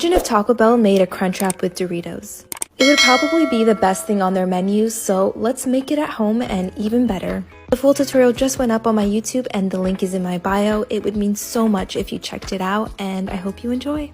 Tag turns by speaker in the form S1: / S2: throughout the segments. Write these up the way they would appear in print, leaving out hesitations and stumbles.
S1: Imagine if Taco Bell made a Crunchwrap with Doritos. It would probably be the best thing on their menus, so let's make it at home and even better. The full tutorial just went up on my YouTube and the link is in my bio. It would mean so much if you checked it out, and I hope you enjoy.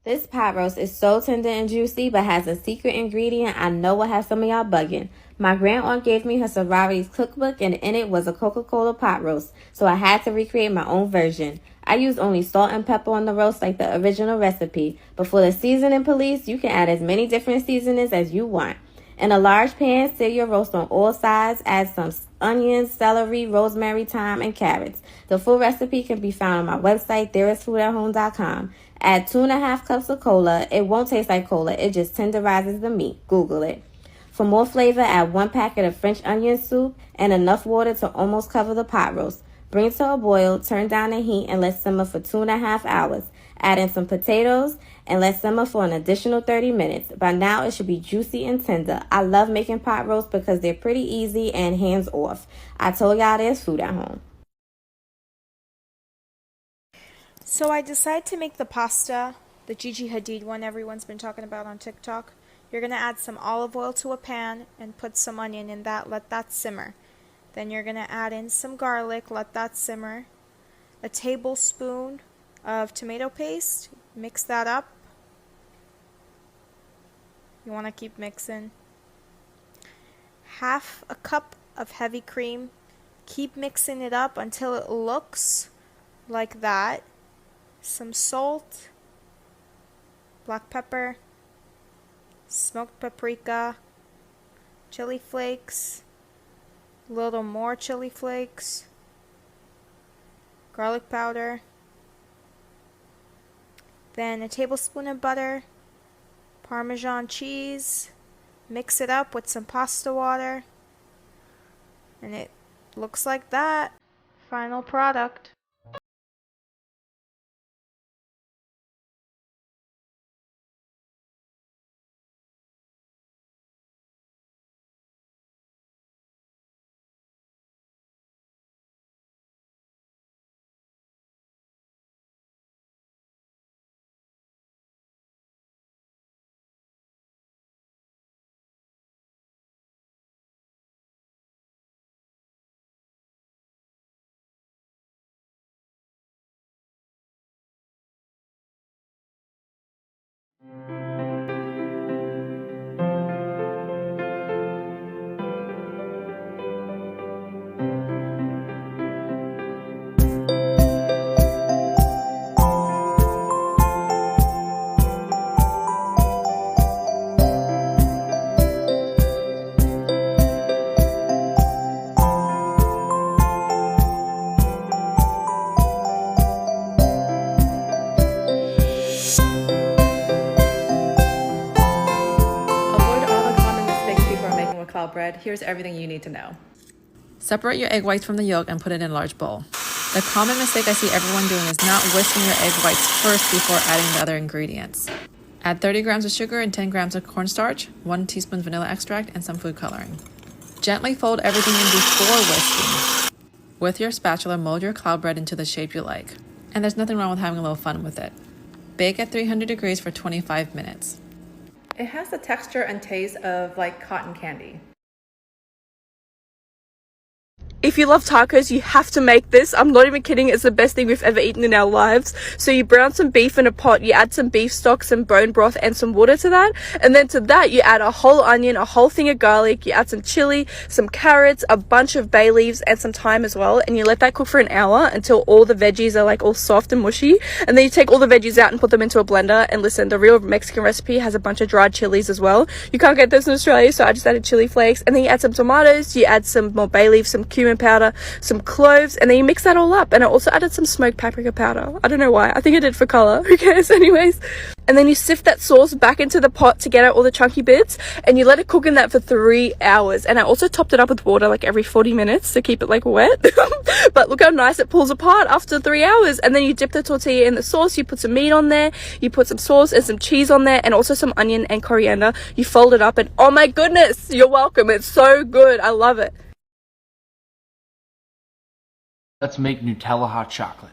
S2: This pot roast is so tender and juicy, but has a secret ingredient I know will have some of y'all bugging. My grandaunt gave me her sorority's cookbook, and in it was a Coca-Cola pot roast, so I had to recreate my own version. I used only salt and pepper on the roast like the original recipe, but for the seasoning police, you can add as many different seasonings as you want. In a large pan, sear your roast on all sides, add some onions, celery, rosemary, thyme, and carrots. The full recipe can be found on my website, thereisfoodathome.com. Add 2.5 cups of cola. It won't taste like cola, it just tenderizes the meat. Google it. For more flavor, add 1 packet of French onion soup and enough water to almost cover the pot roast. Bring to a boil, turn down the heat, and let simmer for 2.5 hours. Add in some potatoes and let simmer for an additional 30 minutes. By now, it should be juicy and tender. I love making pot roasts because they're pretty easy and hands off. I told y'all there's food at home.
S3: So I decided to make the pasta, the Gigi Hadid one everyone's been talking about on TikTok. You're going to add some olive oil to a pan and put some onion in that, let that simmer. Then you're going to add in some garlic, let that simmer. A tablespoon of tomato paste, mix that up. You want to keep mixing. Half a cup of heavy cream. Keep mixing it up until it looks like that. Some salt, black pepper, smoked paprika, chili flakes, a little more chili flakes, garlic powder, then a tablespoon of butter, Parmesan cheese, mix it up with some pasta water, and it looks like that. Final product.
S4: Bread, here's everything you need to know. Separate your egg whites from the yolk and put it in a large bowl. The common mistake I see everyone doing is not whisking your egg whites first before adding the other ingredients. Add 30 grams of sugar and 10 grams of cornstarch, 1 teaspoon vanilla extract, and some food coloring. Gently fold everything in before whisking. With your spatula, mold your cloud bread into the shape you like. And there's nothing wrong with having a little fun with it. Bake at 300 degrees for 25 minutes. It has the texture and taste of like cotton candy.
S5: If you love tacos, you have to make this. I'm not even kidding. It's the best thing we've ever eaten in our lives. So you brown some beef in a pot, you add some beef stock, some bone broth, and some water to that. And then to that, you add a whole onion, a whole thing of garlic, you add some chili, some carrots, a bunch of bay leaves, and some thyme as well. And you let that cook for an hour until all the veggies are like all soft and mushy. And then you take all the veggies out and put them into a blender. And listen, the real Mexican recipe has a bunch of dried chilies as well. You can't get those in Australia, so I just added chili flakes. And then you add some tomatoes, you add some more bay leaves, some cumin powder, some cloves, and then you mix that all up. And I also added some smoked paprika powder. I don't know why. I think I did for color. Who cares? Anyways. And then you sift that sauce back into the pot to get out all the chunky bits, and you let it cook in that for 3 hours. And I also topped it up with water like every 40 minutes to keep it like wet. But look how nice it pulls apart after 3 hours. And then you dip the tortilla in the sauce, you put some meat on there, you put some sauce and some cheese on there, and also some onion and coriander. You fold it up, and oh my goodness, you're welcome. It's so good. I love it.
S6: Let's make Nutella hot chocolate.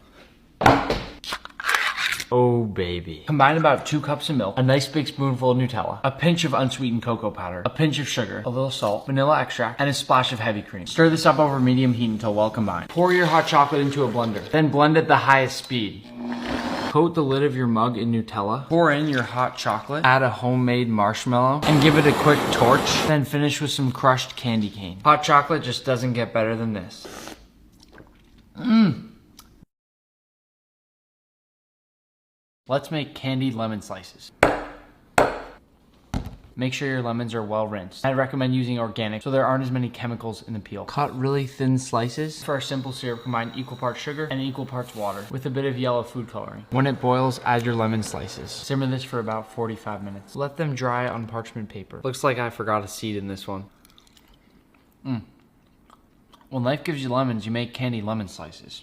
S6: Oh baby. Combine about 2 cups of milk, a nice big spoonful of Nutella, a pinch of unsweetened cocoa powder, a pinch of sugar, a little salt, vanilla extract, and a splash of heavy cream. Stir this up over medium heat until well combined. Pour your hot chocolate into a blender, then blend at the highest speed. Coat the lid of your mug in Nutella, pour in your hot chocolate, add a homemade marshmallow, and give it a quick torch, then finish with some crushed candy cane. Hot chocolate just doesn't get better than this. Let's make candied lemon slices. Make sure your lemons are well rinsed. I recommend using organic so there aren't as many chemicals in the peel. Cut really thin slices. For our simple syrup, combine equal parts sugar and equal parts water with a bit of yellow food coloring. When it boils, add your lemon slices. Simmer this for about 45 minutes. Let them dry on parchment paper. Looks like I forgot a seed in this one. When life gives you lemons, you make candied lemon slices.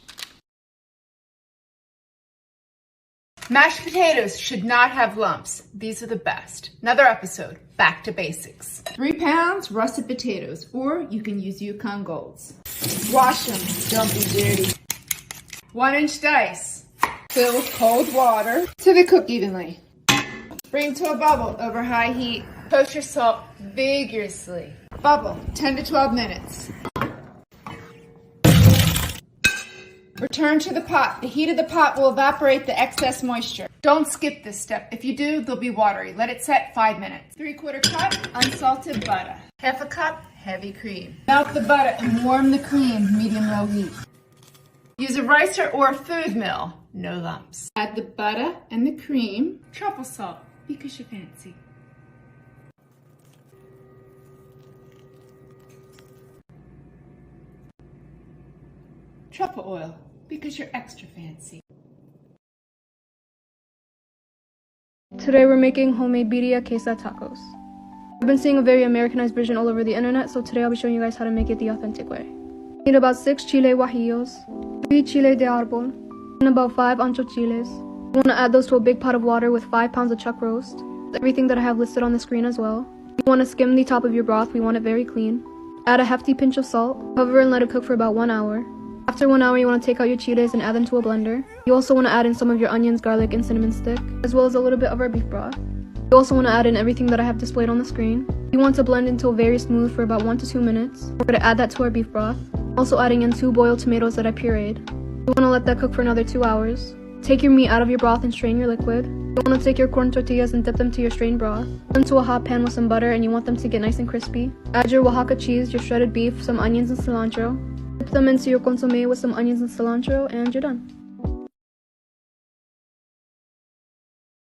S7: Mashed potatoes should not have lumps. These are the best. Another episode, back to basics. 3 pounds russet potatoes, or you can use Yukon Golds. Wash them, don't be dirty. 1-inch dice. Fill with cold water till they cook evenly. Bring to a bubble over high heat. Toast your salt vigorously. Bubble 10 to 12 minutes. Return to the pot. The heat of the pot will evaporate the excess moisture. Don't skip this step. If you do, they'll be watery. Let it set 5 minutes. 3/4 cup unsalted butter. 1/2 cup heavy cream. Melt the butter and warm the cream medium-low heat. Use a ricer or a food mill. No lumps. Add the butter and the cream. Truffle salt because you're fancy. Truffle oil because you're extra fancy.
S8: Today we're making homemade birria queso tacos. I've been seeing a very Americanized version all over the internet, so today I'll be showing you guys how to make it the authentic way. You need about 6 chile guajillos, 3 chile de árbol, and about 5 ancho chiles. You want to add those to a big pot of water with 5 pounds of chuck roast, everything that I have listed on the screen as well. You want to skim the top of your broth, we want it very clean. Add a hefty pinch of salt, cover and let it cook for about 1 hour. After 1 hour, you want to take out your chiles and add them to a blender. You also want to add in some of your onions, garlic, and cinnamon stick, as well as a little bit of our beef broth. You also want to add in everything that I have displayed on the screen. You want to blend until very smooth for about 1 to 2 minutes. We're going to add that to our beef broth. Also adding in 2 boiled tomatoes that I pureed. You want to let that cook for another 2 hours. Take your meat out of your broth and strain your liquid. You want to take your corn tortillas and dip them to your strained broth. Into a hot pan with some butter, and you want them to get nice and crispy. Add your Oaxaca cheese, your shredded beef, some onions and cilantro. Dip them into your consomme with some onions and cilantro, and you're done.